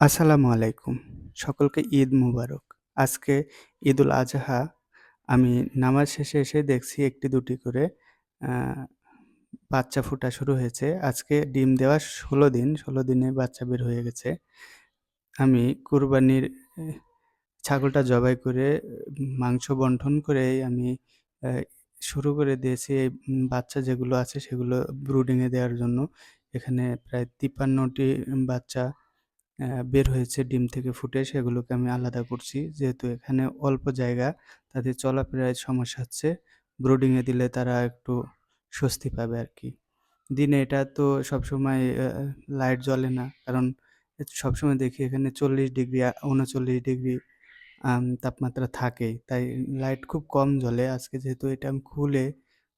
আসসালামু আলাইকুম। সকলকে ঈদ মুবারক। আজকে ঈদুল আজহা। আমি নামাজ শেষে এসে দেখছি ১ টি ২ টি করে আ বাচ্চা ফুটা শুরু হয়েছে। আজকে ডিম দেওয়া ১৬ দিন। ১৬ দিনে বাচ্চা বের হয়ে গেছে। আমি কুরবানির ছাগলটা জবাই করে মাংস বন্টন করেই আমি অ্যা শুরু করে দিয়েছি এই বাচ্চা যেগুলো আছে সেগুলো ব্রুডিং এ দেওয়ার জন্য। এখানে প্রায় ৫৩ টি বাচ্চা বের হয়েছে ডিম থেকে ফুটে, সেগুলোকে আমি আলাদা করছি। যেহেতু এখানে অল্প জায়গা, তাদের চলাফেরায় সমস্যা হচ্ছে। ব্রুডিং এ দিলে তারা একটু স্বস্তি পাবে আরকি। দিনে এটা তো সবসময় লাইট জ্বলে না। কারণ সবসময় দেখি এখানে ৪০ ডিগ্রি ৩৯ ডিগ্রি তাপমাত্রা থাকেই। তাই লাইট খুব কম জ্বলে। আজকে যেহেতু এটা আমি খুলে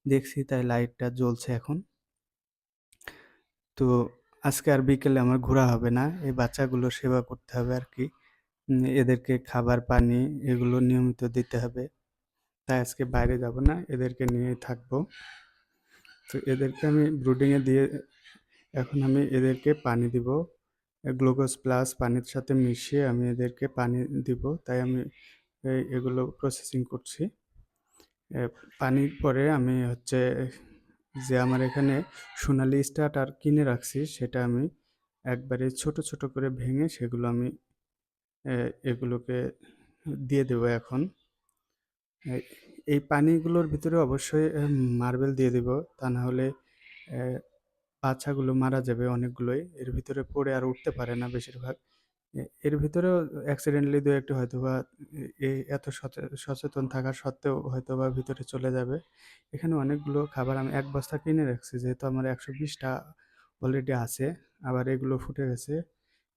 দেখছি তাই লাইটটা জ্বলছে এখন। তো আজকে আর বিকেলে আমার ঘোরা হবে না। এই বাচ্চাগুলোর সেবা করতে হবে আরকি। এদেরকে খাবার, পানি এগুলো নিয়মিত দিতে হবে। তাই আজকে বাইরে যাব না। এদেরকে নিয়েই থাকবো। তো এদেরকে আমি ব্রুডিং এ দিয়ে এখন আমি এদেরকে পানি দিব। গ্লুকোজ প্লাস পানির সাথে মিশিয়ে আমি এদেরকে পানি দিব। তাই আমি এগুলো প্রসেসিং করছি। এ পানির পরে আমি হচ্ছে যে আমার এখানে সোনালি স্টার্টার কিনে রাখছি সেটা আমি একবারে ছোট, ছোট করে ভেঙে সেগুলো আমি এগুলোকে দিয়ে দেবো এখন। এ এই পানিগুলোর ভিতরে অবশ্যই মার্বেল দিয়ে দিব। তা না হলে অ্যা বাচ্চাগুলো মারা যাবে অনেকগুলোই। এর ভিতরে পড়ে আর উঠতে পারে না বেশিরভাগ। এর ভিতরেও অ্যাক্সিডেন্টালি ২-১ টা হয়তোবা এত সচেতন থাকা সত্ত্বেও হয়তোবা ভিতরে চলে যাবে। এখানে অনেকগুলো খাবার আমি ১ বস্তা কিনে রাখছি। যেহেতু আমার ১২০ টা অলরেডি আছে। আবার এগুলো ফুটে গেছে।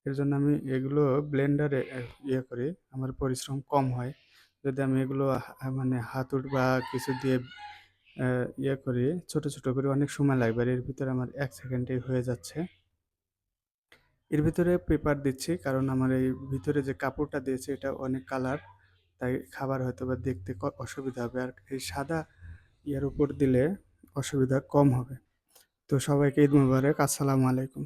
এর জন্য আমি এগুলো ব্লেন্ডারে ইয়ে করি। আমার পরিশ্রম কম হয়। যদি আমি এগুলো মানে হাতুড় বা কিছু দিয়ে অ্যা ইয়ে করি, ছোট, ছোট করে অনেক সময় লাগবে। আর এর ভিতরে আমার ১ সেকেন্ডেই হয়ে যাচ্ছে। এর ভিতরে পেপার দিচ্ছি কারণ আমার এই ভিতরে যে কাপড়টা দিয়েছি এটা অনেক কালার। তাই খাবার হয়তোবা দেখতে অসুবিধা হবে। আর এই সাদা ইয়ার উপর দিলে অসুবিধা কম হবে। তো সবাইকে ঈদ মোবারক। আসসালামু আলাইকুম।